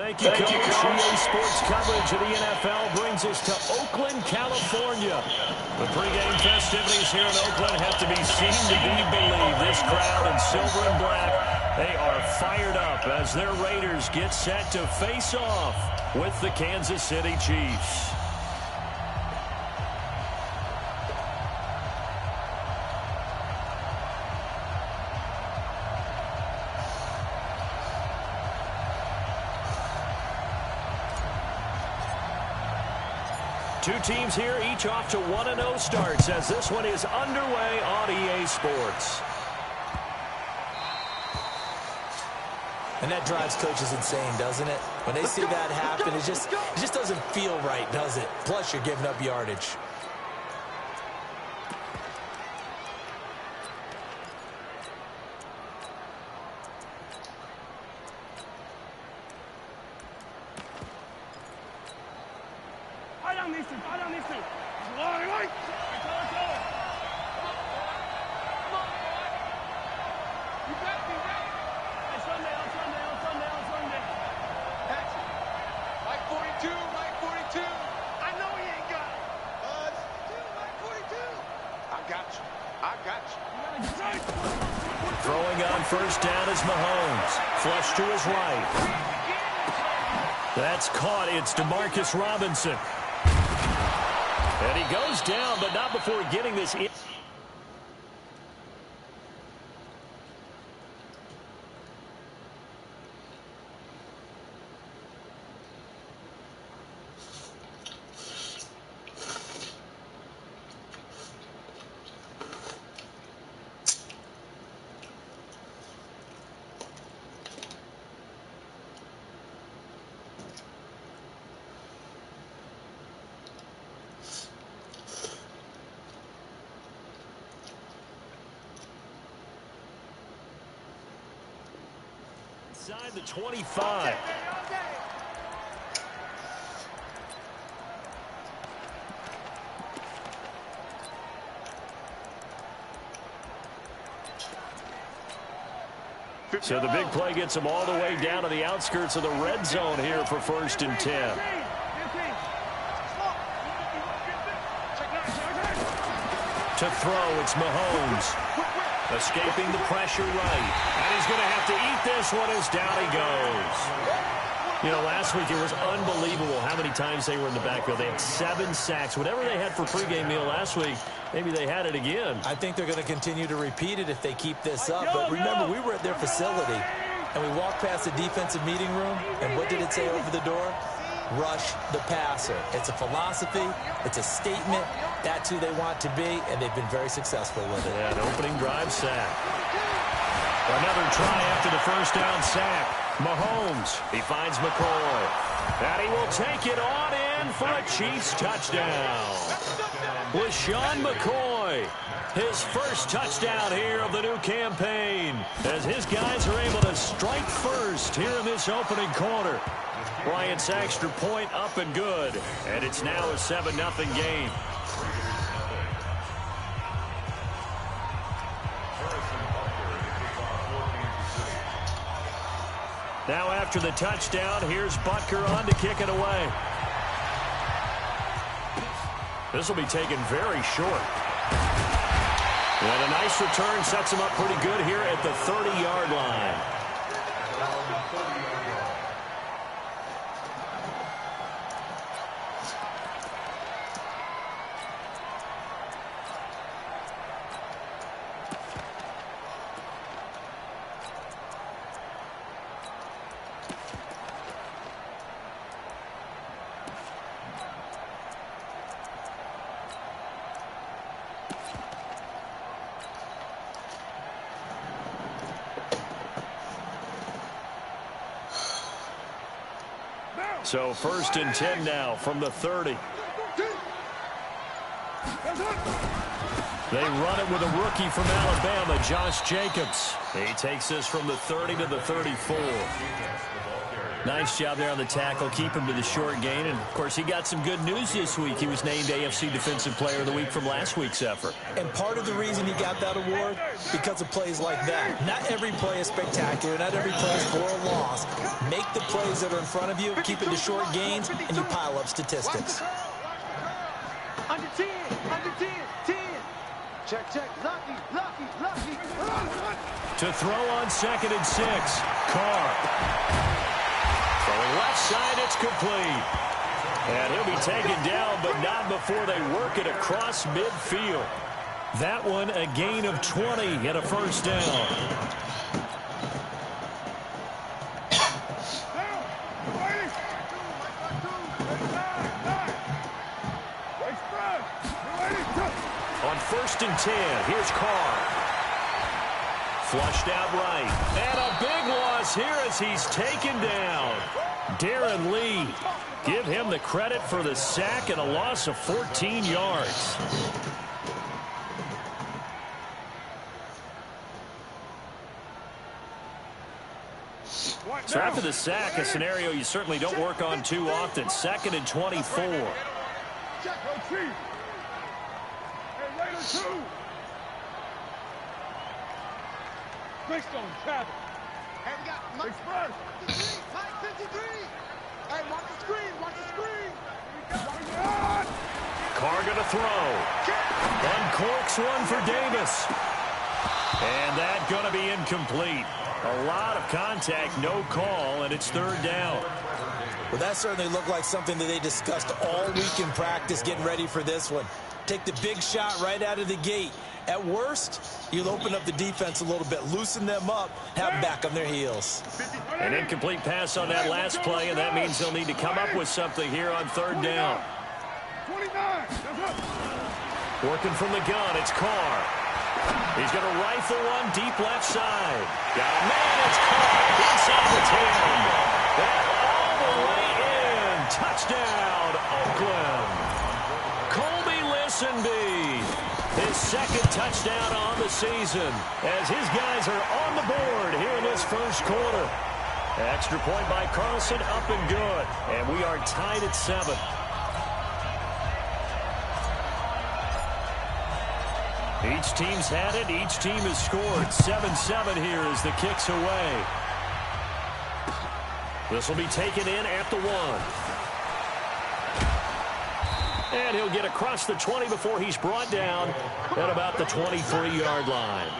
Thank you, Coach. EA Sports coverage of the NFL brings us to Oakland, California. The pregame festivities here in Oakland have to be seen to be believed. This crowd in silver and black, they are fired up as their Raiders get set to face off with the Kansas City Chiefs. Two teams here, each off to 1-0 starts as this one is underway on EA Sports. And that drives coaches insane, doesn't it? When they see that happen, it just doesn't feel right, does it? Plus, you're giving up yardage. Throwing on first down is Mahomes. Flush to his right. That's caught. It's Demarcus Robinson. And he goes down, but not before getting this in. Inside the 25. So the big play gets them all the way down to the outskirts of the red zone here for 1st and 10. To throw, it's Mahomes. Escaping the pressure right. And he's going to have to eat this one as down he goes. You know, last week it was unbelievable how many times they were in the backfield. They had 7 sacks. Whatever they had for pregame meal last week, maybe they had it again. I think they're going to continue to repeat it if they keep this up. But remember, we were at their facility, and we walked past the defensive meeting room, and what did it say over the door? Rush the passer. It's a philosophy. It's a statement. That's who they want to be, and they've been very successful with it. Yeah, an opening drive sack. Another try after the first down sack. Mahomes, he finds McCoy. And he will take it on in for a Chiefs touchdown. With Sean McCoy, his first touchdown here of the new campaign, as his guys are able to strike first here in this opening quarter. Bryant's extra point up and good, and it's now a 7-0 game. Now after the touchdown, here's Butker on to kick it away. This will be taken very short. And a nice return sets him up pretty good here at the 30-yard line. So 1st and 10 now from the 30. They run it with a rookie from Alabama, Josh Jacobs. He takes this from the 30 to the 34. Nice job there on the tackle. Keep him to the short gain. And, of course, he got some good news this week. He was named AFC Defensive Player of the Week from last week's effort. And part of the reason he got that award, because of plays like that. Not every play is spectacular. Not every play is for a loss. Make the plays that are in front of you, keep it to short gains, and you pile up statistics. Under 10, under 10, 10. Check, check. Lucky, lucky, lucky. To throw on 2nd and 6. Carr. Throwing left side, it's complete. And he'll be taken down, but not before they work it across midfield. That one a gain of 20 and a first down. On 1st and 10, here's Carr. Flushed out right. And a big loss here as he's taken down. Darren Lee. Give him the credit for the sack and a loss of 14 yards. So after the sack, a scenario you certainly don't work on too often. 2nd and 24. Greystone, travel. Hey, we got Mike 53. Mike 53. Hey, watch the screen. Watch the screen. Carr going to throw. Uncorks one for Davis. And that going to be incomplete. A lot of contact, no call, and it's 3rd down. Well, that certainly looked like something that they discussed all week in practice, getting ready for this one. Take the big shot right out of the gate. At worst, you'll open up the defense a little bit, loosen them up, have them back on their heels. An incomplete pass on that last play, and that means they'll need to come up with something here on 3rd down. Working from the gun, it's Carr. He's going to rifle one deep left side. Got a man, it's Carr inside the 10. And all the way in. Touchdown, Oakland. Colby Listenby. His 2nd touchdown on the season as his guys are on the board here in this 1st quarter. Extra point by Carlson, up and good. And we are tied at 7. Each team's had it. Each team has scored. 7-7 here as the kick's away. This will be taken in at the 1. And he'll get across the 20 before he's brought down at about the 23-yard line.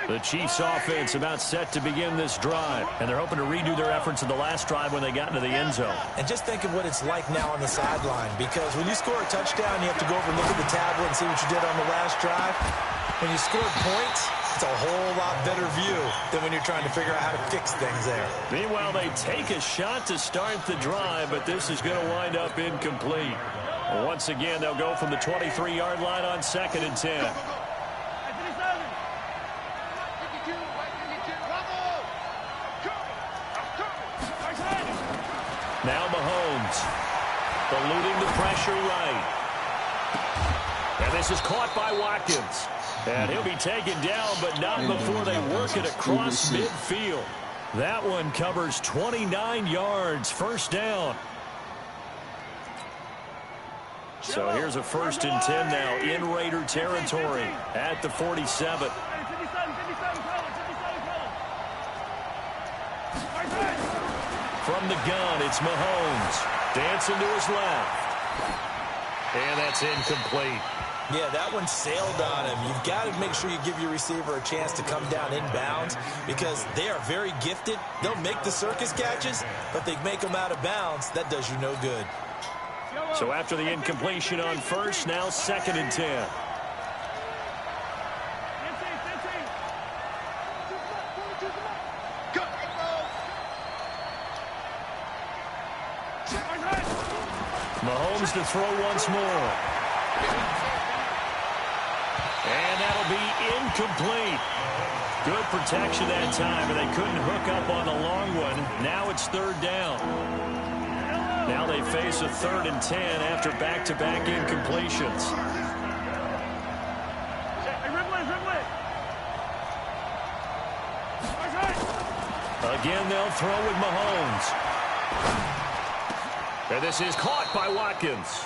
The Chiefs offense about set to begin this drive, and they're hoping to redo their efforts in the last drive when they got into the end zone. And just think of what it's like now on the sideline, because when you score a touchdown, you have to go over and look at the tablet and see what you did on the last drive. When you scored points, it's a whole lot better view than when you're trying to figure out how to fix things there. Meanwhile, they take a shot to start the drive, but this is going to wind up incomplete. Once again, they'll go from the 23-yard line on 2nd and 10. Now Mahomes, eluding the pressure right. And this is caught by Watkins. And he'll be taken down, but not before they work it across midfield. That one covers 29 yards, 1st down. So here's a 1st and 10 now in Raider territory at the 47. From the gun, it's Mahomes. Dancing to his left. And that's incomplete. Yeah, that one sailed on him. You've got to make sure you give your receiver a chance to come down inbounds because they are very gifted. They'll make the circus catches, but they make them out of bounds. That does you no good. So after the incompletion on 1st, now 2nd and 10. Mahomes to throw once more. And that'll be incomplete. Good protection that time, and they couldn't hook up on the long one. Now it's 3rd down. Now they face a 3rd and 10 after back-to-back incompletions. Again, they'll throw with Mahomes. And this is caught by Watkins.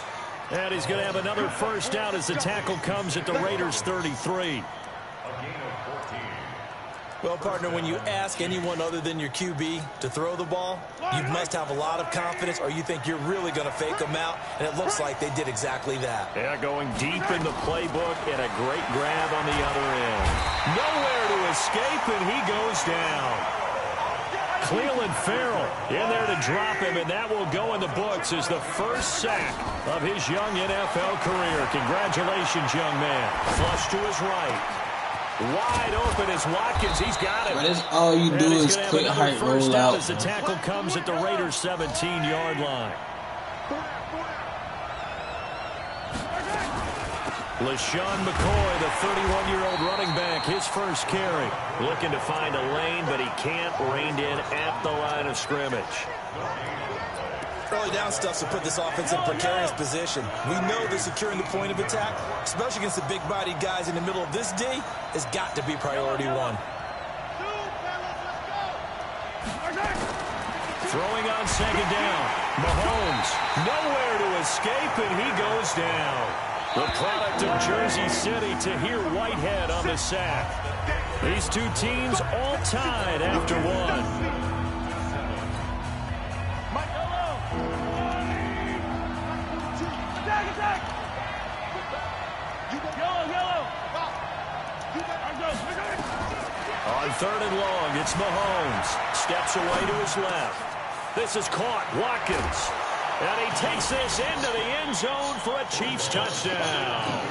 And he's going to have another first down as the tackle comes at the Raiders' 33. Well, partner, when you ask anyone other than your QB to throw the ball, you must have a lot of confidence or you think you're really going to fake them out, and it looks like they did exactly that. Yeah, going deep in the playbook and a great grab on the other end. Nowhere to escape, and he goes down. Cleveland Farrell in there to drop him, and that will go in the books as the first sack of his young NFL career. Congratulations, young man. Flush to his right. Wide open is Watkins. He's got it. But that's all you do is quick height roll out. As the tackle comes at the Raiders' 17-yard line. LaShawn McCoy, the 31-year-old running back, his first carry. Looking to find a lane, but he can't. Reined in at the line of scrimmage. Early down stuff to put this offense in a precarious position. We know that securing the point of attack, especially against the big-bodied guys in the middle of this D, has got to be priority one. Throwing on second down. Mahomes, nowhere to escape, and he goes down. The product of Jersey City, Tahir Whitehead on the sack. These two teams all tied after one. On third and long, it's Mahomes. Steps away to his left. This is caught. Watkins. And he takes this into the end zone for a Chiefs touchdown.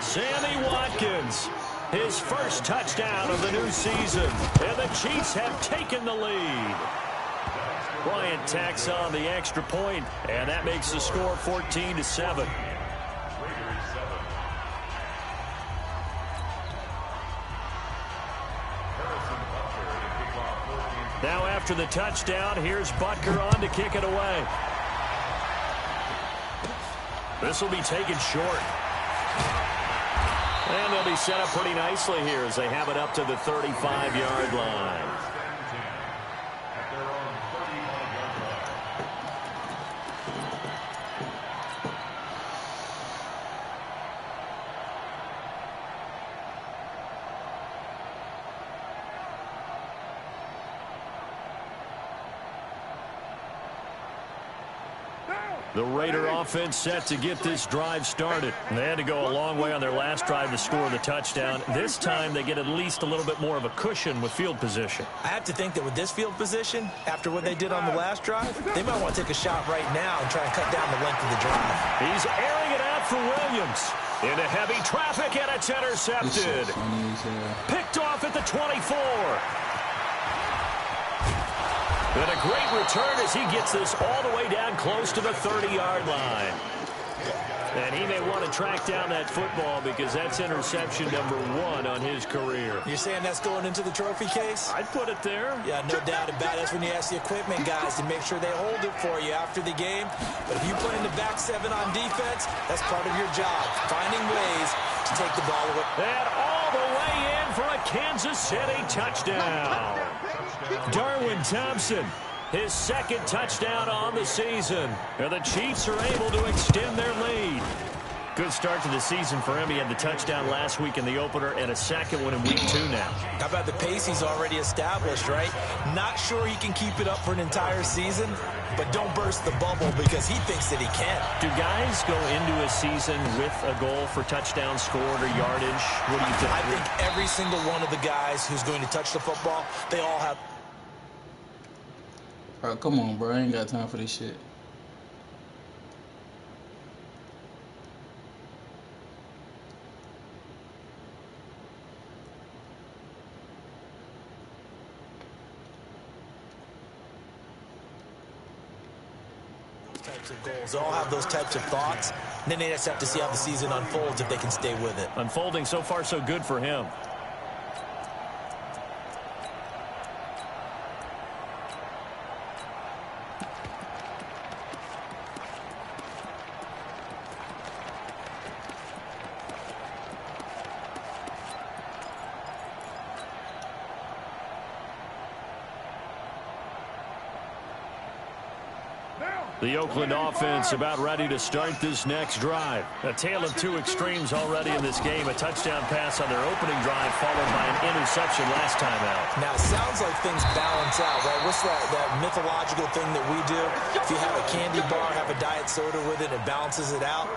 Sammy Watkins, his first touchdown of the new season. And the Chiefs have taken the lead. Bryant tacks on the extra point, and that makes the score 14-7. Now after the touchdown, here's Butker on to kick it away. This will be taken short. And they'll be set up pretty nicely here as they have it up to the 35-yard line. The Raider offense set to get this drive started. They had to go a long way on their last drive to score the touchdown. This time they get at least a little bit more of a cushion with field position. I have to think that with this field position, after what they did on the last drive, they might want to take a shot right now and try and cut down the length of the drive. He's airing it out for Williams. Into heavy traffic, and it's intercepted. Picked off at the 24. And a great return as he gets this all the way down close to the 30-yard line. And he may want to track down that football because that's interception number 1 on his career. You're saying that's going into the trophy case? I'd put it there. Yeah, no doubt about it. That's when you ask the equipment guys to make sure they hold it for you after the game. But if you play in the back 7 on defense, that's part of your job, finding ways to take the ball away. And all the way in for a Kansas City touchdown. Darwin Thompson, his second touchdown on the season. And the Chiefs are able to extend their lead. Good start to the season for him. He had the touchdown last week in the opener and a second one in week 2 now. How about the pace he's already established, right? Not sure he can keep it up for an entire season, but don't burst the bubble because he thinks that he can. Do guys go into a season with a goal for touchdown scored or yardage? What do you think? I think every single one of the guys who's going to touch the football, they all have. Bro, come on, bro. I ain't got time for this shit. Types of goals. They all have those types of thoughts. And then they just have to see how the season unfolds if they can stay with it. Unfolding so far so good for him. The Oakland offense about ready to start this next drive. A tale of two extremes already in this game. A touchdown pass on their opening drive followed by an interception last time out. Now, it sounds like things balance out, right? What's that mythological thing that we do? If you have a candy bar, have a diet soda with it, it balances it out.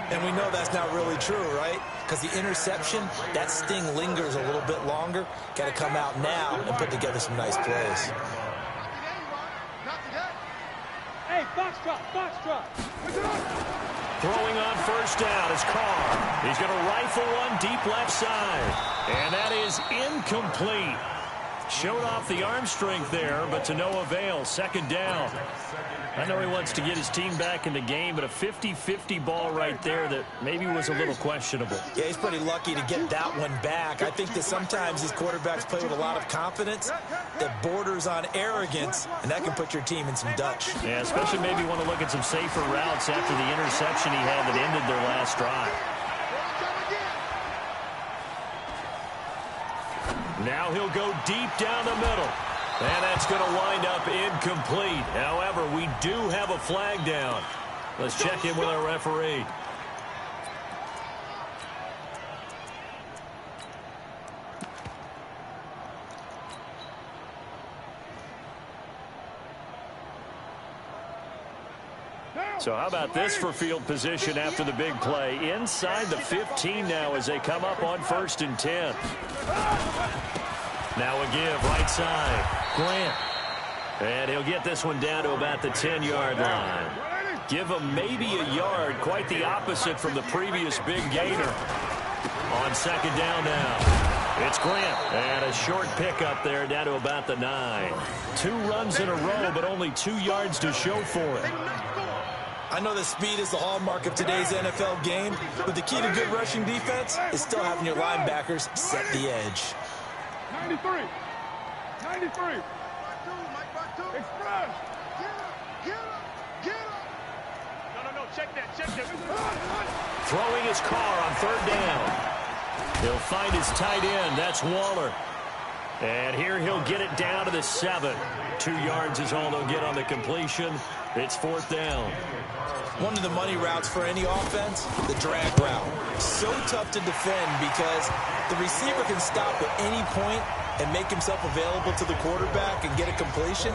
And we know that's not really true, right? Because the interception, that sting lingers a little bit longer. Got to come out now and put together some nice plays. Hey, box drop. Throwing on first down is Carr. He's going to rifle one deep left side. And that is incomplete. Showed off the arm strength there, but to no avail. Second down. I know he wants to get his team back in the game, but a 50-50 ball right there that maybe was a little questionable. Yeah, he's pretty lucky to get that one back. I think that sometimes these quarterbacks play with a lot of confidence that borders on arrogance, and that can put your team in some Dutch. Yeah, especially maybe want to look at some safer routes after the interception he had that ended their last drive. Now he'll go deep down the middle. And that's going to wind up incomplete. However, we do have a flag down. Let's check in with our referee. So how about this for field position after the big play? Inside the 15 now as they come up on 1st and 10. Now a give, right side. Grant. And he'll get this one down to about the 10-yard line. Give him maybe a yard, quite the opposite from the previous big gainer. On second down now. It's Grant. And a short pickup there down to about the 9. 2 runs in a row, but only 2 yards to show for it. I know that speed is the hallmark of today's NFL game, but the key to good rushing defense is still having your linebackers set the edge. 93. Express. Get him. No, check that. Throwing his car on 3rd down. He'll find his tight end. That's Waller. And here he'll get it down to the 7. 2 yards is all they'll get on the completion. It's 4th down. One of the money routes for any offense, the drag route. So tough to defend because the receiver can stop at any point and make himself available to the quarterback and get a completion.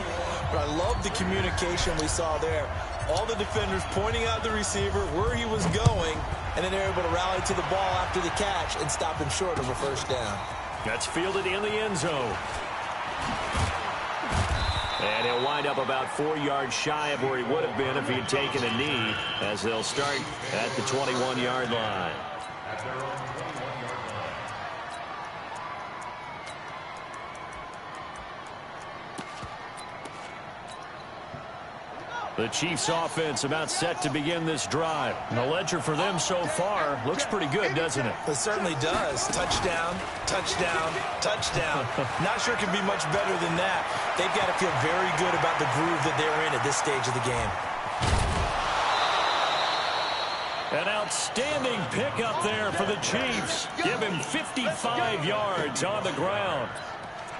But I love the communication we saw there. All the defenders pointing out the receiver where he was going, and then they're able to rally to the ball after the catch and stop him short of a 1st down. That's fielded in the end zone. And he'll wind up about 4 yards shy of where he would have been if he had taken a knee, as they'll start at the 21-yard line. The Chiefs offense about set to begin this drive. And the ledger for them so far looks pretty good, doesn't it? It certainly does. Touchdown, touchdown, touchdown. Not sure it can be much better than that. They've got to feel very good about the groove that they're in at this stage of the game. An outstanding pickup there for the Chiefs. Give him 55 yards on the ground.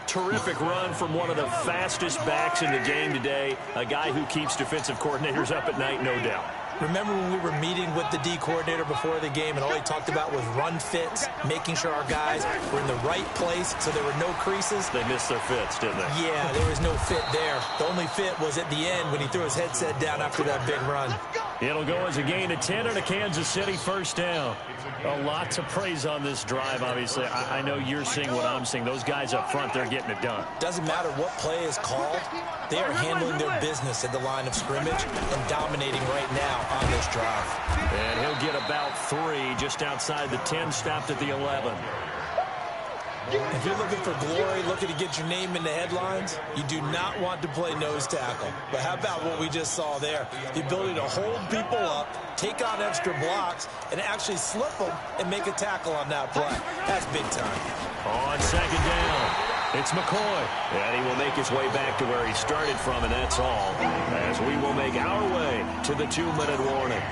Terrific run from one of the fastest backs in the game today. A guy who keeps defensive coordinators up at night, no doubt. Remember when we were meeting with the D coordinator before the game and all he talked about was run fits, making sure our guys were in the right place so there were no creases? They missed their fits, didn't they? Yeah, there was no fit there. The only fit was at the end when he threw his headset down after that big run. It'll go as a gain of 10 and a Kansas City 1st down. A lot to praise on this drive, obviously. I know you're seeing what I'm seeing. Those guys up front, they're getting it done. Doesn't matter what play is called. They are handling their business at the line of scrimmage and dominating right now on this drive. And he'll get about 3 just outside the 10, stopped at the 11. If you're looking for glory, looking to get your name in the headlines, you do not want to play nose tackle. But how about what we just saw there? The ability to hold people up, take on extra blocks, and actually slip them and make a tackle on that play. That's big time. On 2nd down, it's McCoy. And he will make his way back to where he started from, and that's all. As we will make our way to the 2-minute warning.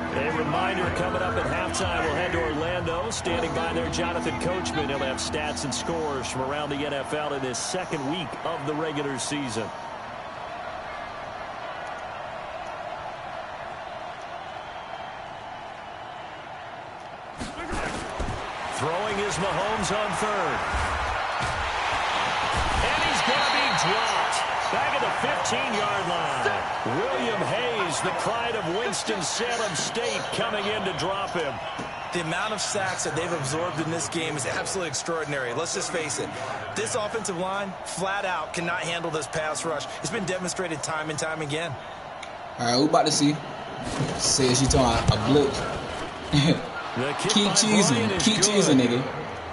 A reminder coming up at halftime, we'll head to Orlando. Standing by there, Jonathan Coachman. He'll have stats and scores from around the NFL in his 2nd week of the regular season. Mahomes on third. And he's going to be dropped. Back at the 15-yard line. William Hayes, the pride of Winston-Salem State, coming in to drop him. The amount of sacks that they've absorbed in this game is absolutely extraordinary. Let's just face it. This offensive line, flat out, cannot handle this pass rush. It's been demonstrated time and time again. All right, we about to see. Says you talking a blitz. Keep cheesing. Keep cheesing, nigga.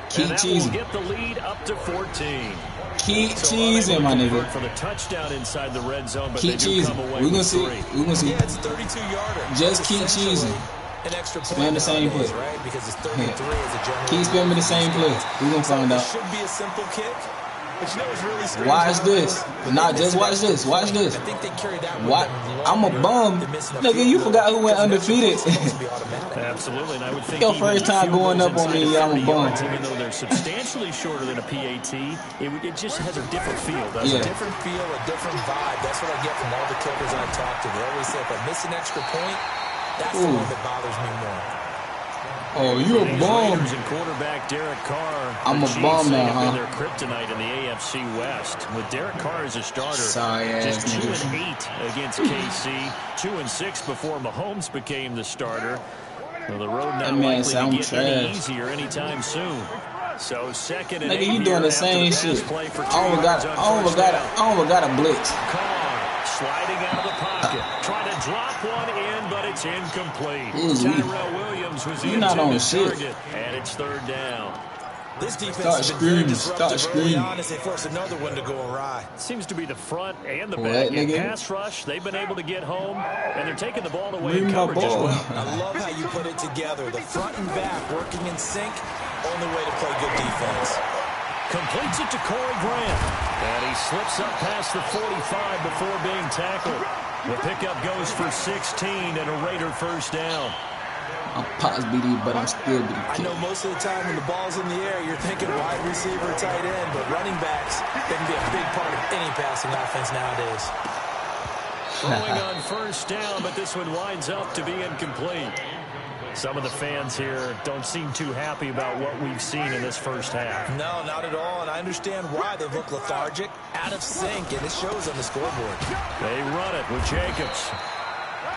Keep cheesing. Get the lead up to 14. Keep cheesing, my nigga. For the touchdown inside the red zone, but keep cheesing. We're gonna see. We're gonna see. Yeah, it's a 32-yarder. Just keep cheesing. An extra point spam the same play, right? Because it's 33 as a general. Keep spamming the same play. We're gonna find out. It should be a simple kick, but you know it's really strange. Watch this. Nah, just watch this. Watch this. I think they carried that. What? I'm a bum. Nigga, you forgot who went undefeated. Absolutely, and I would think your first time going up on me, I'm a bum. Even though they're substantially shorter than a PAT, it just has a different feel. That's a different feel, a different vibe. That's what I get from all the kickers I talk to. They always say if I miss an extra point, that's the one that bothers me more. Oh, you a bum. And quarterback Derek Carr. I'm a bum now, huh? Their kryptonite in the AFC West. With Derek Carr as a starter, just 2-8 against KC, 2-6 before Mahomes became the starter. Well, the road not likely to get any easier anytime soon. So second and 8 you doing the same shit. I got a blitz. Carr sliding out of the pocket, trying to drop one in, but it's incomplete. Tyrell Williams was the intended target, and it's third down. This defense has been very disruptive early on as they force another one to go awry. Seems to be the front and the back. In pass rush, they've been able to get home, and they're taking the ball away in coverage as well. I love how you put it together. The front and back working in sync. Only way to play good defense. Completes it to Corey Grant. And he slips up past the 45 before being tackled. The pickup goes for 16 and a Raider first down. I'm Pops BD, but I'm still BD. I know most of the time when the ball's in the air, you're thinking wide receiver, tight end, but running backs, they can be a big part of any passing offense nowadays. Throwing on first down, but this one winds up to be incomplete. Some of the fans here don't seem too happy about what we've seen in this first half. No, not at all, and I understand why. They look lethargic, out of sync, and it shows on the scoreboard. They run it with Jacobs.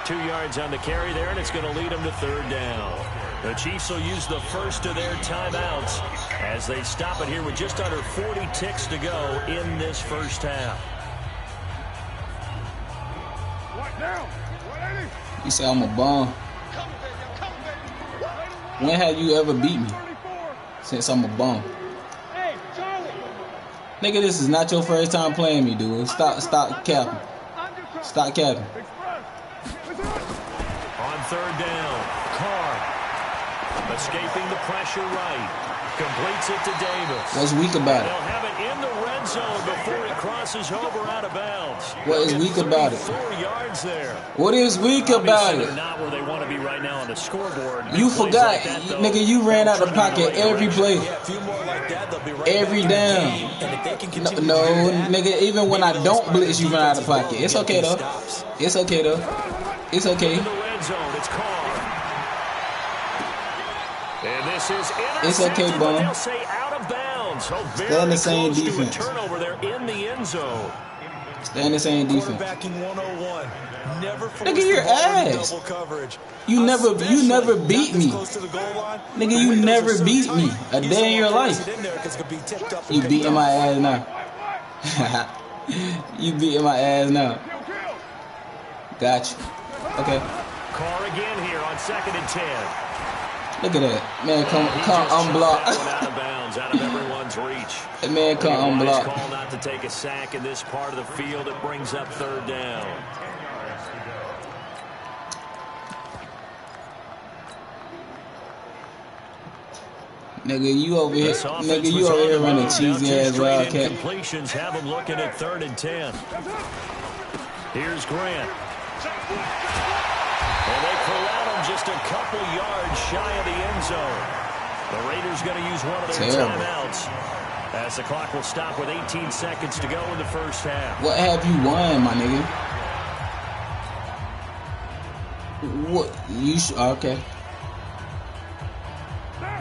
2 yards on the carry there, and it's going to lead them to third down. The Chiefs will use the first of their timeouts as they stop it here with just under 40 ticks to go in this first half. You say I'm a bum. When have you ever beat me? Since I'm a bum. Nigga, this is not your first time playing me, dude. Stop capping. Stop capping. On third down, Carr escaping the pressure right. Completes it to Davis. What's weak about it? They'll have it in the red zone before he crosses over out of bounds. What is weak about it? 4 yards there. What is weak about it? They're not where they want to be right now on the scoreboard. You forgot, nigga. You ran out of the pocket every play. Yeah, a few more like that, they'll be right every down. No, nigga. Even when I don't blitz, you run out of the pocket. It's okay though. It's okay though. It's okay. In the red zone, it's Carr. And this is it's okay, bum. They'll say out of bounds. So stay in the same defense. Turnover there in the end zone. Stay in the same defense. Quarterbacking 101. Never force nigga, your ass. double coverage. You never beat me. Nigga, you never beat me a day in your life. You beating my ass now. You beating my ass now. Gotcha. Okay. Carr again here on 2nd and 10. Look at that. Man, come unblock. Out of bounds, out of everyone's reach. That man come unblock. Call not to take a sack in this part of the field. It brings up third down. Nigga, you over here running cheesy ass wildcat. Completions have them looking at 3rd and 10. Here's Grant. And they corral him just a couple yards shy of the end zone. The Raiders going to use one of their timeouts as the clock will stop with 18 seconds to go in the first half. What have you won, my nigga? What? You okay.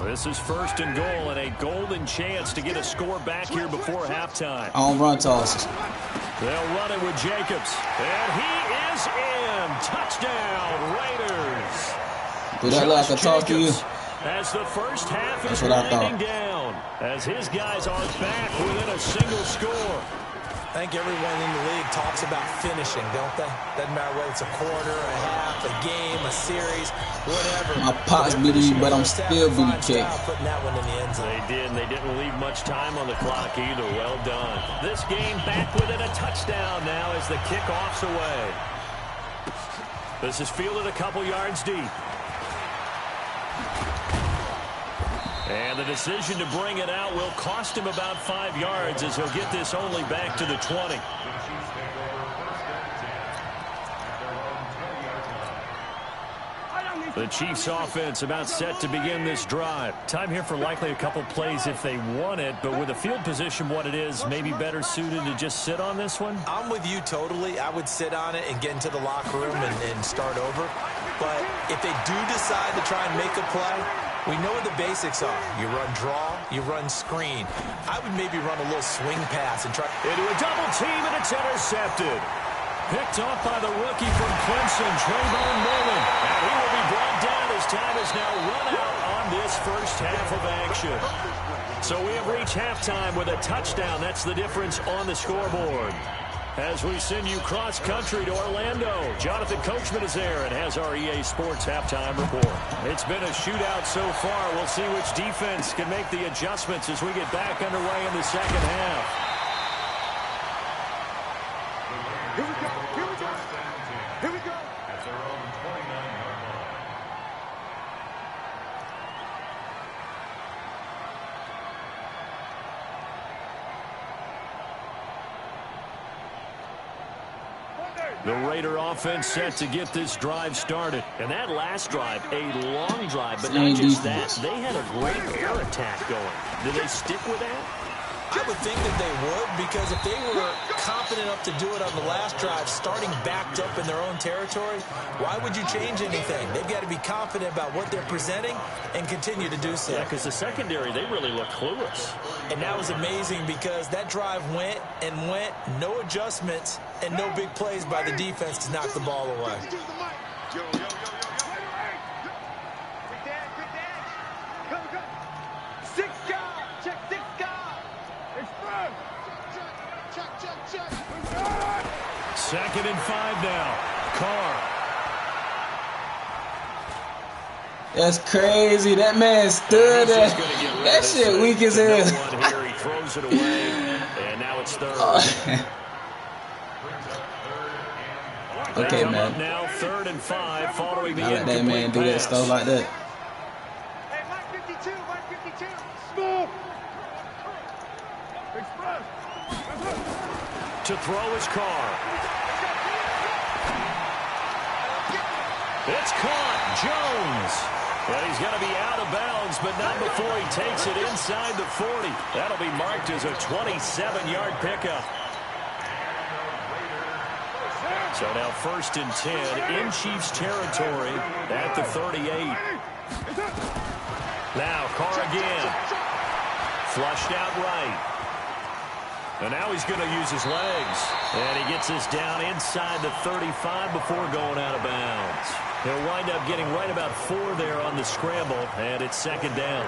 This is 1st and goal and a golden chance to get a score back here before halftime. I don't run tosses. They'll run it with Jacobs. And he is in. Touchdown, Raiders. Do that like I talk to you. As the first half is winding down, as his guys are back within a single score. I think everyone in the league talks about finishing, don't they? Doesn't matter whether it's a quarter, a half, a game, a series, whatever. My pops beat you, but I'm still beating kick. Putting that one in the end zone. They did, and they didn't leave much time on the clock either. Well done. This game back within a touchdown now as the kickoff's away. This is fielded a couple yards deep. And the decision to bring it out will cost him about 5 yards as he'll get this only back to the 20. The Chiefs offense about set to begin this drive. Time here for likely a couple plays if they want it, but with the field position what it is, maybe better suited to just sit on this one? I'm with you totally. I would sit on it and get into the locker room and start over. But if they do decide to try and make a play, we know what the basics are. You run draw, you run screen. I would maybe run a little swing pass and try. Into a double team, and it's intercepted. Picked off by the rookie from Clemson, Trayvon Mullen. And he will be brought down as time is now run out on this first half of action. So we have reached halftime with a touchdown. That's the difference on the scoreboard. As we send you cross-country to Orlando, Jonathan Coachman is there and has our EA Sports halftime report. It's been a shootout so far. We'll see which defense can make the adjustments as we get back underway in the second half. Here we go. Here we go. Here we go. At their own 29-yard line. The Raider offense set to get this drive started. And that last drive, a long drive, but not just that. They had a great air attack going. Did they stick with that? I would think that they would, because if they were confident enough to do it on the last drive, starting backed up in their own territory, why would you change anything? They've got to be confident about what they're presenting and continue to do so. Yeah, because the secondary, they really look clueless. And that was amazing because that drive went and went, no adjustments, and no big plays by the defense to knock the ball away. Second and 5 now. Carr. That's crazy. That man stood there. That shit weak as hell. He throws it away, and now it's third. Okay, man. Now 3rd and 5 following the I let that man do that stuff like that. Hey, Mike 52, Mike 52. Small. Express. To throw his Carr. It's caught. Jones. But he's going to be out of bounds, but not before he takes it inside the 40. That'll be marked as a 27-yard pickup. So now 1st and 10 in Chiefs territory at the 38. Now Carr again. Flushed out right. And now he's going to use his legs. And he gets this down inside the 35 before going out of bounds. He'll wind up getting right about 4 there on the scramble, and it's 2nd down.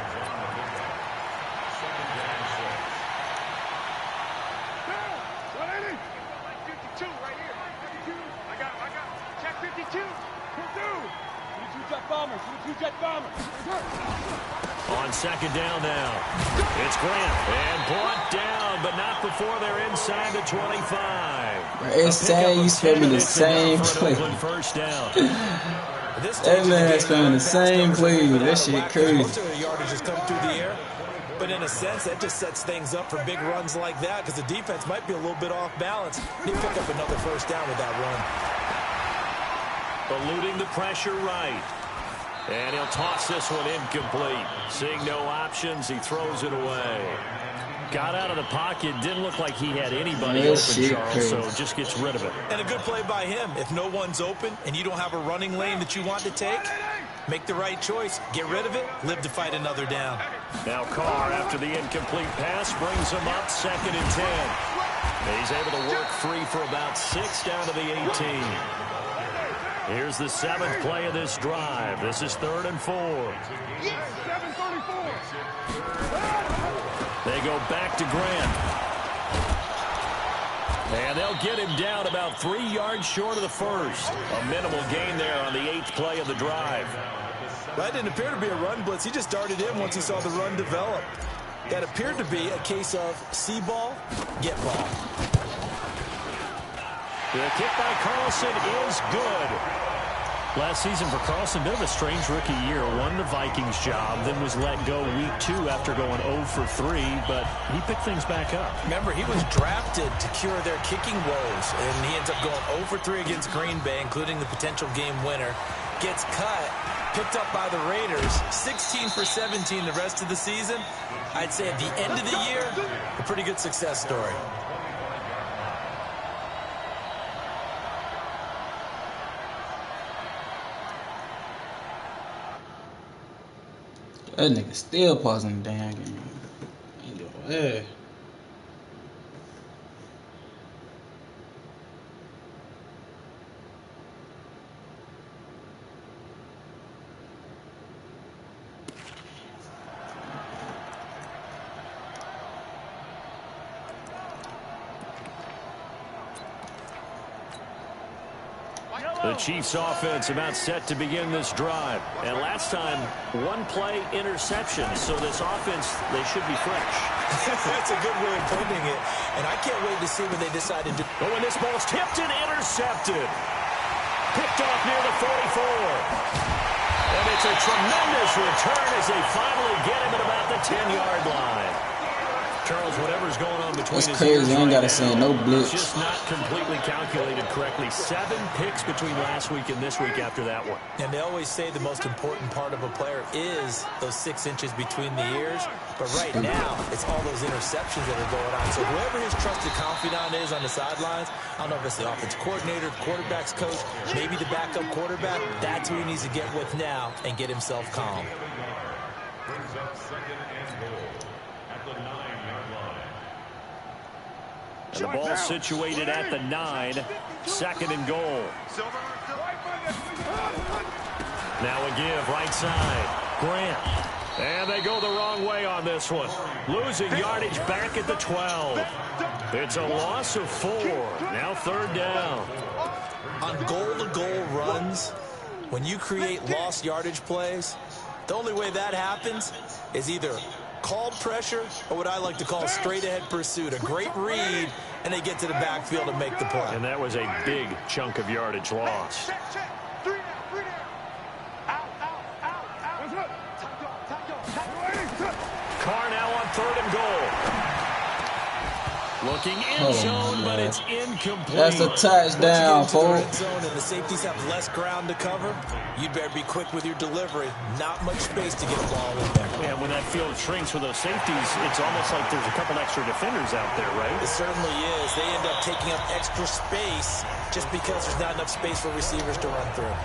On 2nd down now. It's Grant. And brought down, but not before they're inside the 25. It's saying you spamming the same play. First down. That man spamming the same play. That shit crazy. Most of the yardage just come through the air. But in a sense, that just sets things up for big runs like that because the defense might be a little bit off balance. They pick up another first down with that run. Eluding the pressure right. And he'll toss this one incomplete. Seeing no options, he throws it away. Got out of the pocket. Didn't look like he had anybody open, Charles, so just gets rid of it. And a good play by him. If no one's open and you don't have a running lane that you want to take, Make the right choice. Get rid of it. Live to fight another down. Now Carr, after the incomplete pass, brings him up 2nd and 10. He's able to work free for about 6 down to the 18. Here's the 7th play of this drive. This is 3rd and 4. They go back to Grant. And they'll get him down about 3 yards short of the first. A minimal gain there on the 8th play of the drive. That didn't appear to be a run blitz. He just darted in once he saw the run develop. That appeared to be a case of see ball, get ball. The kick by Carlson is good. Last season for Carlson, bit of a strange rookie year. Won the Vikings job, then was let go week 2 after going 0 for 3, but he picked things back up. Remember, he was drafted to cure their kicking woes, and he ends up going 0 for 3 against Green Bay, including the potential game winner. Gets cut, picked up by the Raiders, 16 for 17 the rest of the season. I'd say at the end of the year, a pretty good success story. That nigga still pausing the damn game. Yeah. The Chiefs offense about set to begin this drive. And last time, 1 play interception. So this offense, they should be fresh. That's a good way of putting it. And I can't wait to see what they decide to do. Oh, and this ball's tipped and intercepted. Picked off near the 44. And it's a tremendous return as they finally get him at about the 10-yard line. Charles, whatever's going on between That's crazy. I ain't got to say no blitz. Just not completely calculated correctly. 7 picks between last week and this week after that one. And they always say the most important part of a player is those 6 inches between the ears. But right now, it's all those interceptions that are going on. So whoever his trusted confidant is on the sidelines, I don't know if it's the offensive coordinator, quarterback's coach, maybe the backup quarterback, that's who he needs to get with now and get himself calm. Brings up 2nd and goal at the 9-yard line. And the ball situated at the 9, 2nd and goal. Now a give right side. Grant. And they go the wrong way on this one. Losing yardage back at the 12. It's a loss of 4. Now 3rd down. On goal-to-goal runs, when you create lost yardage plays, the only way that happens is either called pressure or what I like to call straight-ahead pursuit. A great read, and they get to the backfield and make the play. And that was a big chunk of yardage lost. Carr now on 3rd and goal. Looking in zone, but it's incomplete. That's a touchdown, folks. And the safeties have less ground to cover. You'd better be quick with your delivery. Not much space to get a ball in there. And when that field shrinks for those safeties, it's almost like there's a couple extra defenders out there, right? It certainly is. They end up taking up extra space just because there's not enough space for receivers to run through.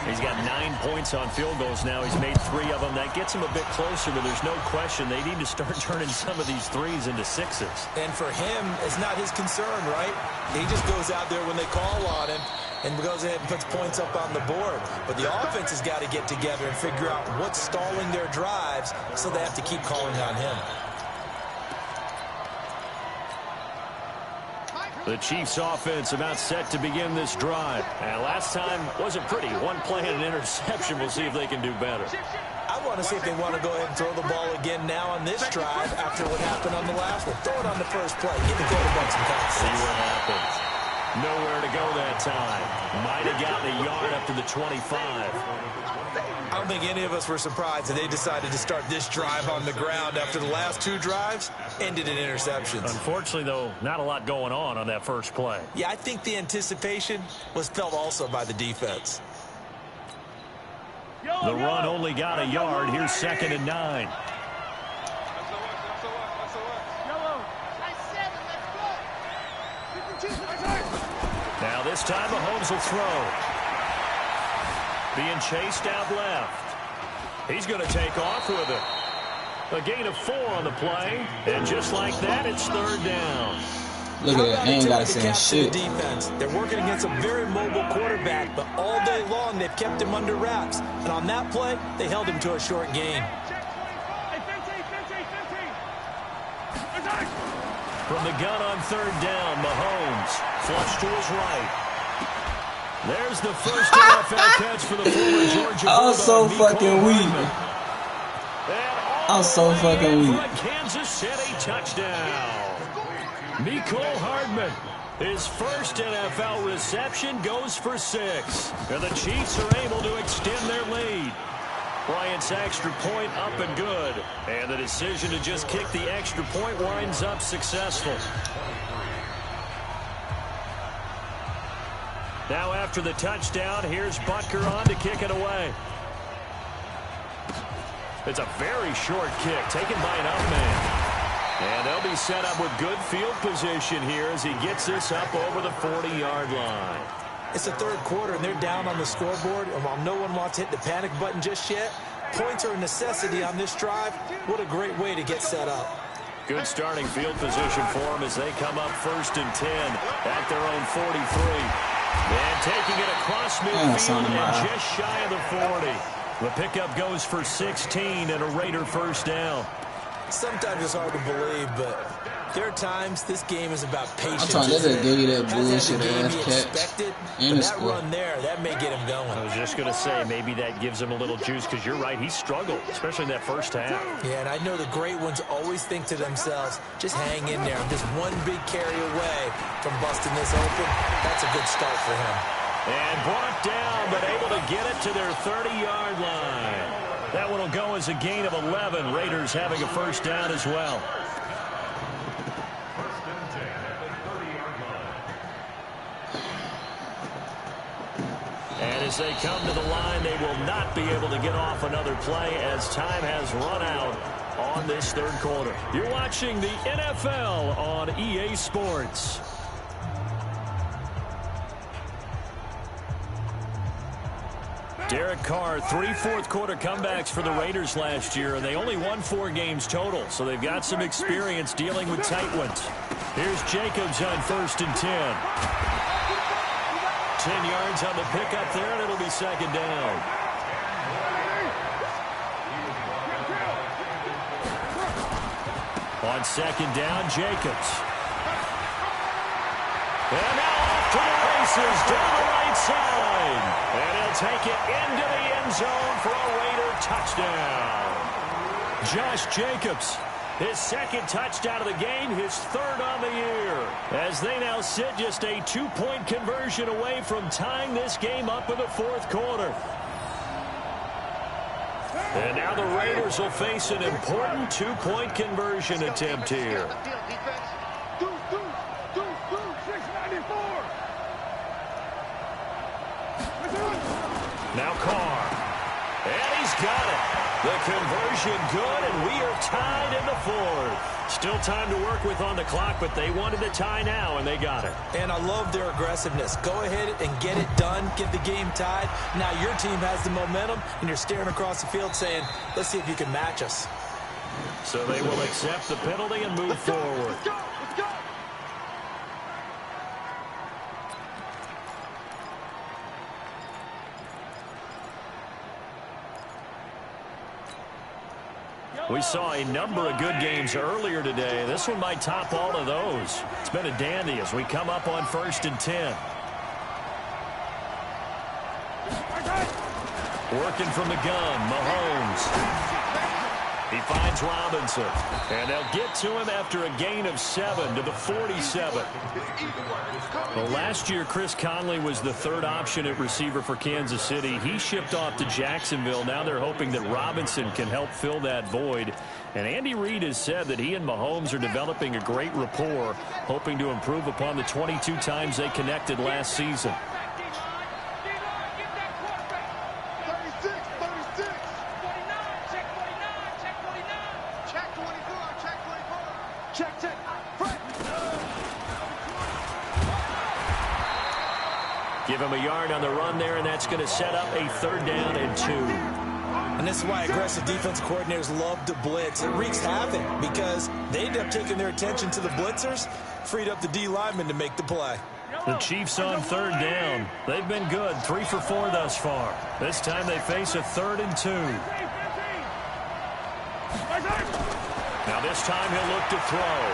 He's got 9 points on field goals now. He's made 3 of them. That gets him a bit closer, but there's no question they need to start turning some of these 3s into 6s. And for him, it's not his concern, right? He just goes out there when they call on him and goes ahead and puts points up on the board. But the offense has got to get together and figure out what's stalling their drives, so they have to keep calling on him. The Chiefs offense about set to begin this drive. And last time wasn't pretty. 1 play and an interception. We'll see if they can do better. I want to see if they want to go ahead and throw the ball again now on this drive after what happened on the last one. Throw it on the first play. Give the quarterback some confidence. See what happens. Nowhere to go that time. Might have gotten a yard up to the 25. I don't think any of us were surprised that they decided to start this drive on the ground after the last 2 drives ended in interceptions. Unfortunately, though, not a lot going on that first play. Yeah, I think the anticipation was felt also by the defense. The run only got a yard. Here's 2nd and 9. Now this time Mahomes will throw. being chased out left. He's going to take off with it. A gain of 4 on the play, and just like that, it's 3rd down. Look at that. They ain't got to say shit. Defense. They're working against a very mobile quarterback, but all day long they've kept him under wraps. And on that play, they held him to a short gain. From the gun on 3rd down, Mahomes flush to his right. There's the first NFL catch for the former Georgia Bulldog. I'm so fucking weak. I'm so fucking weak. For a Kansas City touchdown. Mecole Hardman, his first NFL reception, goes for 6. And the Chiefs are able to extend their lead. Bryant's extra point up and good. And the decision to just kick the extra point winds up successful. Now after the touchdown, here's Butker on to kick it away. It's a very short kick taken by an up man. And they'll be set up with good field position here as he gets this up over the 40-yard line. It's the 3rd quarter, and they're down on the scoreboard. And while no one wants to hit the panic button just yet, points are a necessity on this drive. What a great way to get set up. Good starting field position for them as they come up 1st and 10 at their own 43. And taking it across midfield and just shy of the 40. The pickup goes for 16 and a Raider first down. Sometimes it's hard to believe, but there are times this game is about patience. I'm trying to give you that bullshit ass catch. And that run there, that may get him going. I was just going to say, maybe that gives him a little juice, because you're right, he struggled, especially in that first half. Yeah, and I know the great ones always think to themselves, just hang in there. I'm just one big carry away from busting this open. That's a good start for him. And brought down, but able to get it to their 30-yard line. That one will go as a gain of 11. Raiders having a first down as well. And as they come to the line, they will not be able to get off another play as time has run out on this 3rd quarter. You're watching the NFL on EA Sports. Derek Carr, 3 fourth-quarter comebacks for the Raiders last year, and they only won 4 games total, so they've got some experience dealing with tight ones. Here's Jacobs on 1st and 10. 10 yards on the pickup there, and it'll be 2nd down. On 2nd down, Jacobs. And now off to the races down the right side. And he'll take it into the end zone for a Raider touchdown. Josh Jacobs, his 2nd touchdown of the game, his 3rd on the year. As they now sit just a 2-point conversion away from tying this game up in the 4th quarter. And now the Raiders will face an important 2-point conversion attempt here. Now Carr. And he's got it. The conversion good, and we are tied in the 4th. Still time to work with on the clock, but they wanted the tie now, and they got it. And I love their aggressiveness. Go ahead and get it done. Get the game tied. Now your team has the momentum, and you're staring across the field saying, let's see if you can match us. So they will accept the penalty and move forward. Let's go. Let's go. We saw a number of good games earlier today. This one might top all of those. It's been a dandy as we come up on 1st and 10. Working from the gun, Mahomes. He finds Robinson. And they'll get to him after a gain of 7 to the 47. Well, last year, Chris Conley was the 3rd option at receiver for Kansas City. He shipped off to Jacksonville. Now they're hoping that Robinson can help fill that void. And Andy Reid has said that he and Mahomes are developing a great rapport, hoping to improve upon the 22 times they connected last season. Give him a yard on the run there, and that's going to set up a 3rd down and 2. And this is why aggressive defensive coordinators love to blitz. It wreaks havoc because they end up taking their attention to the blitzers, freed up the D lineman to make the play. The Chiefs on 3rd down. They've been good, 3 for 4 thus far. This time they face a 3rd and 2. Now this time he'll look to throw.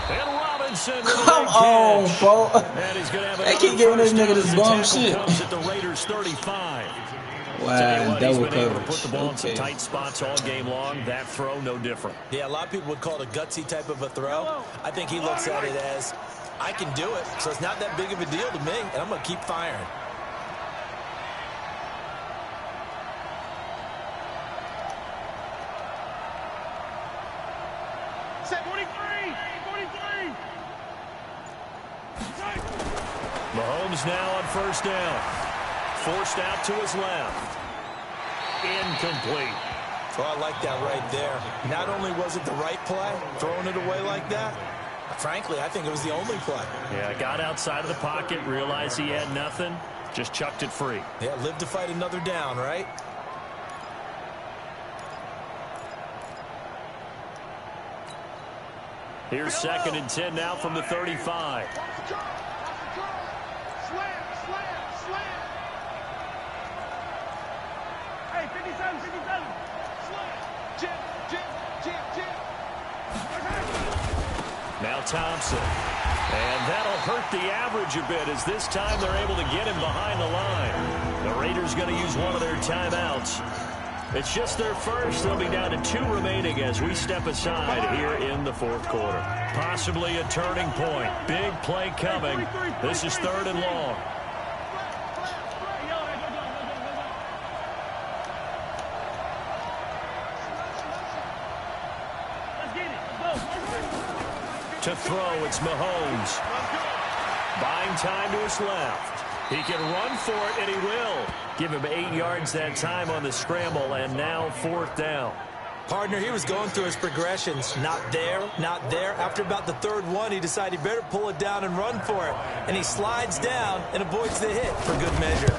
And Robinson with Come on, bro. They keep giving this nigga this bum shit. At the Raiders 35. Wow, double he's been able to coverage. put the ball in some tight spots all game long. That throw, no different. Yeah, a lot of people would call it a gutsy type of a throw. I think he looks at it as, I can do it, so it's not that big of a deal to me, and I'm going to keep firing. Mahomes now on 1st down. Forced out to his left. Incomplete. Oh, I like that right there. Not only was it the right play, throwing it away like that, frankly, I think it was the only play. Yeah, got outside of the pocket, realized he had nothing, just chucked it free. Yeah, live to fight another down, right? Here's 2nd and 10 now from the 35. Now Thompson. And that'll hurt the average a bit as this time they're able to get him behind the line. The Raiders going to use one of their timeouts. It's just their first. They'll be down to 2 remaining as we step aside here in the 4th quarter. Possibly a turning point. Big play coming. This is 3rd and long. To throw, it's Mahomes. Buying time to his left. He can run for it, and he will. Give him 8 yards that time on the scramble, and now 4th down. Partner, he was going through his progressions. Not there, not there. After about the 3rd one, he decided he better pull it down and run for it. And he slides down and avoids the hit for good measure.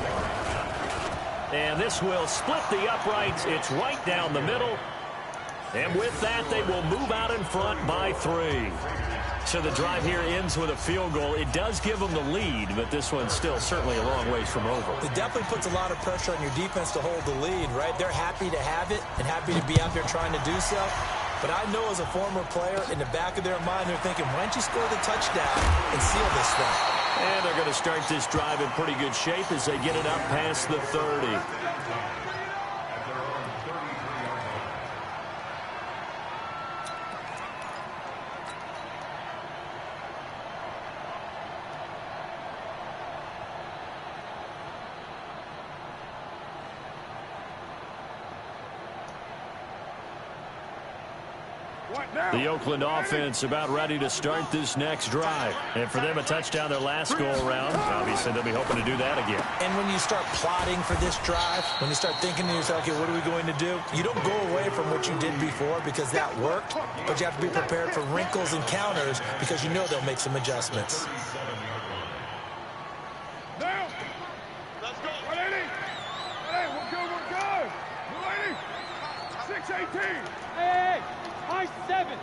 And this will split the uprights. It's right down the middle. And with that, they will move out in front by 3. So the drive here ends with a field goal. It does give them the lead, but this one's still certainly a long ways from over. It definitely puts a lot of pressure on your defense to hold the lead, right? They're happy to have it and happy to be out there trying to do so. But I know as a former player, in the back of their mind, they're thinking, why don't you score the touchdown and seal this thing? And they're going to start this drive in pretty good shape as they get it up past the 30. The Oakland offense about ready to start this next drive. And for them, a touchdown their last go-around. Obviously, they'll be hoping to do that again. And when you start plotting for this drive, when you start thinking to yourself, okay, what are we going to do? You don't go away from what you did before because that worked, but you have to be prepared for wrinkles and counters because you know they'll make some adjustments. Now, let's go. 180. Hey, we're good, we're good. 180. 618. Hey, high 7.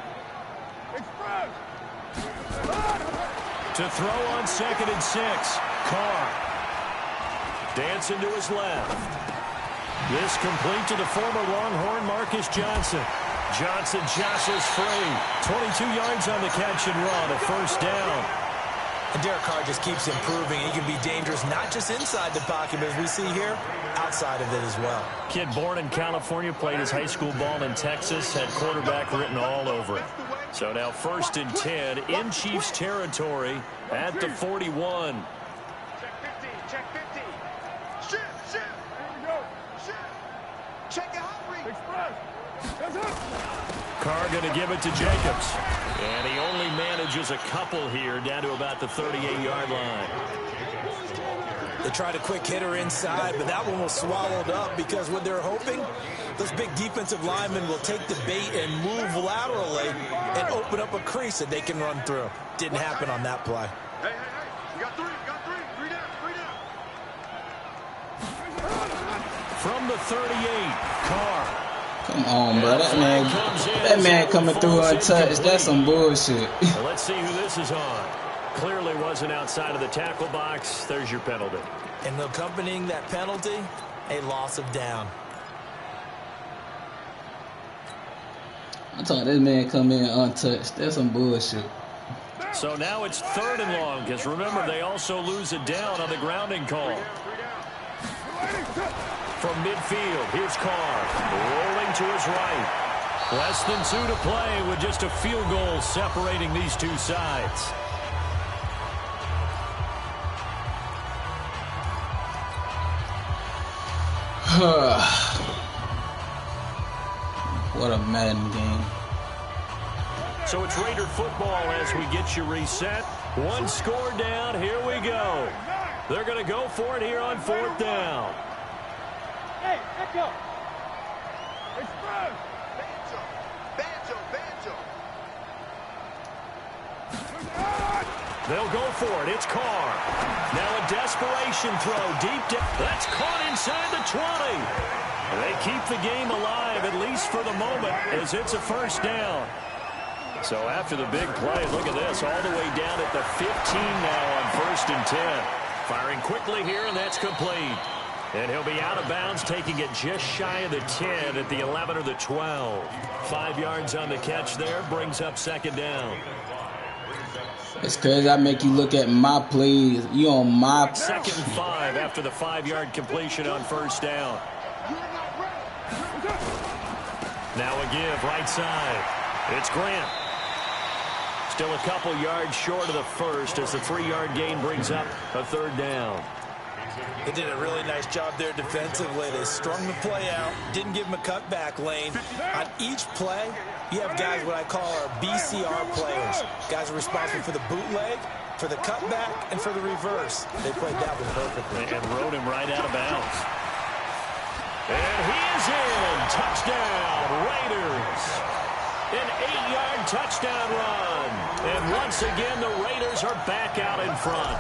Express. To throw on 2nd and 6. Carr. Dancing to his left. This complete to the former Longhorn Marcus Johnson. Johnson jostles free. 22 yards on the catch and run. A 1st down. And Derek Carr just keeps improving. He can be dangerous not just inside the pocket, but as we see here, outside of it as well. Kid born in California, played his high school ball in Texas, had quarterback written all over it. So now 1st and 10 in Chiefs territory at the 41. Check 50, check 50. Shift, shift. Here we go. Shift. Check it out, Reed. Express. That's it. Carr going to give it to Jacobs. And he only manages a couple here down to about the 38-yard line. They tried a quick hitter inside, but that one was swallowed up because what they're hoping, those big defensive linemen will take the bait and move laterally and open up a crease that they can run through. Didn't happen on that play. Hey, hey, hey. We got three. We got three. Three down. Three down. From the 38, Carr. Come on, bro. That man coming through untouched. That's some bullshit. Well, let's see who this is on. Clearly wasn't outside of the tackle box. There's your penalty. And accompanying that penalty, a loss of down. I thought this man come in untouched. That's some bullshit. So now it's 3rd and long, because remember, they also lose it down on the grounding call. From midfield, here's Carr, rolling to his right. Less than 2 to play with just a field goal separating these two sides. What a Madden game. So it's Raider football as we get you reset. 1 score down. Here we go. They're going to go for it here on 4th down. Hey, Echo. Express. Banjo. Banjo. Banjo. They'll go for it. It's Carr. Now a desperation throw deep down. That's caught inside the 20. They keep the game alive, at least for the moment, as it's a 1st down. So after the big play, look at this, all the way down at the 15 now on 1st and 10. Firing quickly here, and that's complete. And he'll be out of bounds, taking it just shy of the 10 at the 11 or the 12. 5 yards on the catch there, brings up 2nd down. It's crazy. I make you look at my plays. You on my... 2nd and 5 after the 5-yard completion on 1st down. Now a give, right side. It's Grant. Still a couple yards short of the 1st as the 3-yard gain brings up a 3rd down. They did a really nice job there defensively. They strung the play out, didn't give him a cutback lane. On each play, you have guys what I call our BCR players. Guys are responsible for the bootleg, for the cutback, and for the reverse. They played that one perfectly. And rode him right out of bounds. And he is in. Touchdown, Raiders. An 8-yard touchdown run. And once again, the Raiders are back out in front.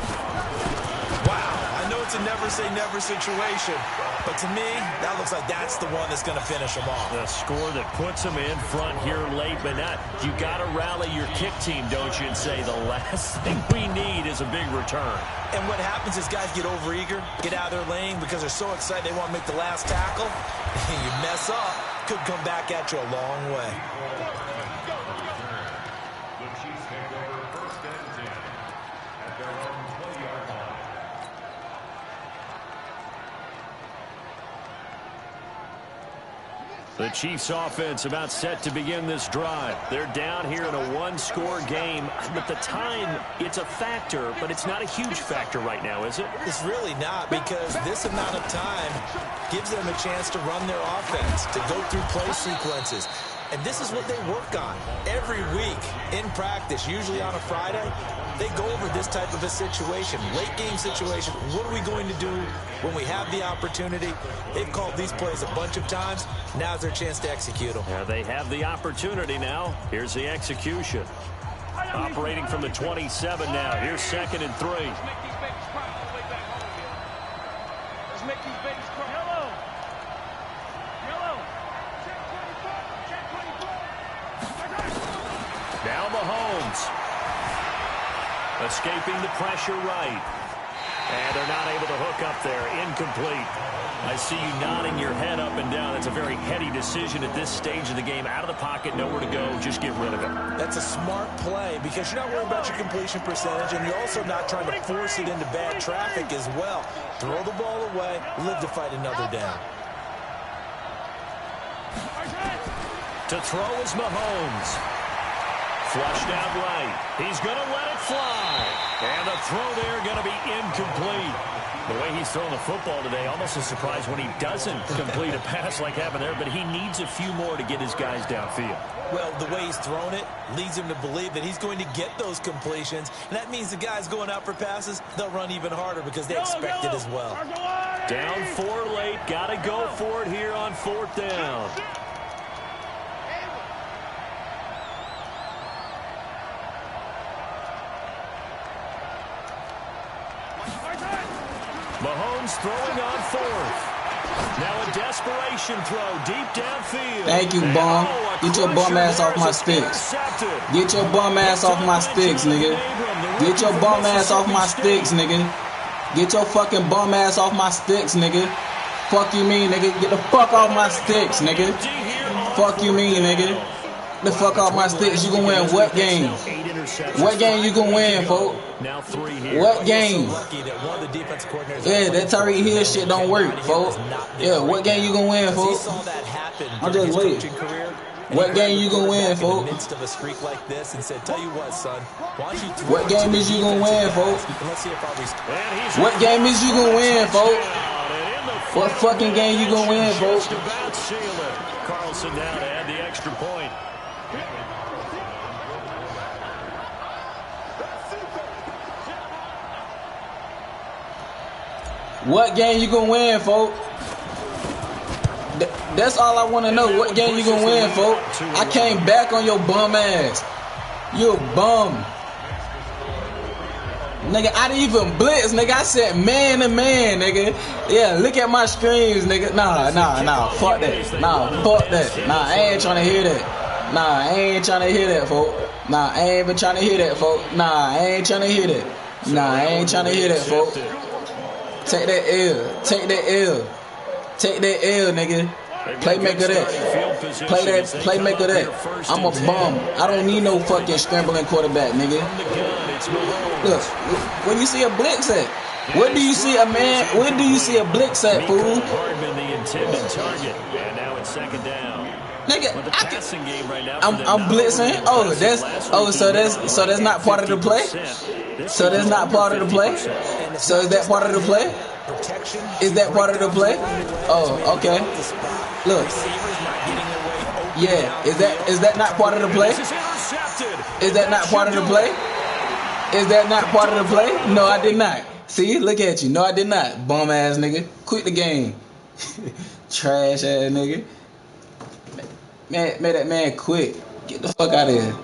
Wow, I know it's a never-say-never situation, but to me, that looks like that's the one that's going to finish them off. The score that puts them in front here late, but not. You got to rally your kick team, don't you, and say the last thing we need is a big return. And what happens is guys get overeager, get out of their lane because they're so excited they want to make the last tackle. And you mess up, could come back at you a long way. The Chiefs take over 1st and 10 at their own 20-yard line. The Chiefs offense about set to begin this drive. They're down here in a 1-score game, but the time, it's a factor, but it's not a huge factor right now, is it? It's really not, because this amount of time gives them a chance to run their offense, to go through play sequences. And this is what they work on every week in practice, usually on a Friday. They go over this type of a situation, late game situation. What are we going to do when we have the opportunity? They've called these plays a bunch of times. Now's their chance to execute them. Yeah, they have the opportunity now. Here's the execution. Operating from the 27 now. Here's 2nd and 3. Let's make these babies cry. Yellow. Yellow. Check 24. Check 24. Now Mahomes. Escaping the pressure right. And they're not able to hook up there. Incomplete. I see you nodding your head up and down. That's a very heady decision at this stage of the game. Out of the pocket, nowhere to go. Just get rid of it. That's a smart play because you're not worried about your completion percentage, and you're also not trying to force it into bad traffic as well. Throw the ball away, live to fight another down. To throw is Mahomes. Flushed out right. He's going to let it fly. And the throw there going to be incomplete. The way he's throwing the football today, almost a surprise when he doesn't complete a pass like happened there, but he needs a few more to get his guys downfield. Well, the way he's thrown it leads him to believe that he's going to get those completions. And that means the guys going out for passes, they'll run even harder because they expect it as well. Down 4 late. Got to go for it here on 4th down. Mahomes throwing on fourth. Now a desperation throw deep downfield. Thank you, bum. Get your bum ass off my sticks. Get your bum ass off my sticks, nigga. Get your bum ass off my sticks, nigga. Get your fucking bum ass off my sticks, nigga. Fuck you mean, nigga. Get the fuck off my sticks, nigga. Fuck you mean, nigga. The fuck off my sticks. You gonna win what game? What game you gonna win, folks? What game? Yeah, that Tyreek Hill shit don't work, folks. Yeah, what game you gonna win, folks? I'm just waiting. What game you gonna win, folks? What game is you gonna win, folks? What game is you gonna win, folks? What fucking game you gonna win, folks? Carlson now to add the extra point. What game you gonna win, folks? That's all I want to know. What game you gonna win, folks? I came back on your bum ass. You a bum. Nigga, I didn't even blitz, nigga. I said man to man, nigga. Yeah, look at my screens, nigga. Nah. Fuck that. Nah, fuck that. Nah, I ain't trying to hear that. Nah, I ain't trying to hear that, folks. Nah, I ain't even trying to hear that, folks. Nah, I ain't trying to hear that. Nah, I ain't trying to hear that, folks. Take that L. Take that L. Take that L, nigga. Playmaker that. Playmaker that. I'm a bum. I don't need no fucking scrambling quarterback, nigga. Look, when you see a blitz at? Where do you see a man? Where do you see a blitz at, fool? Nigga, I'm blitzing. So that's not part of the play. So that's not part of the play. So is that part of the play? Is that part of the play? Oh, okay. Look. Yeah, is that not part of the play? Is that not part of the play? Is that not part of the play? No, I did not. See, look at you. No, I did not. Bum ass nigga. Quit the game. Trash ass nigga. Man, that man quit. Get the fuck out of here.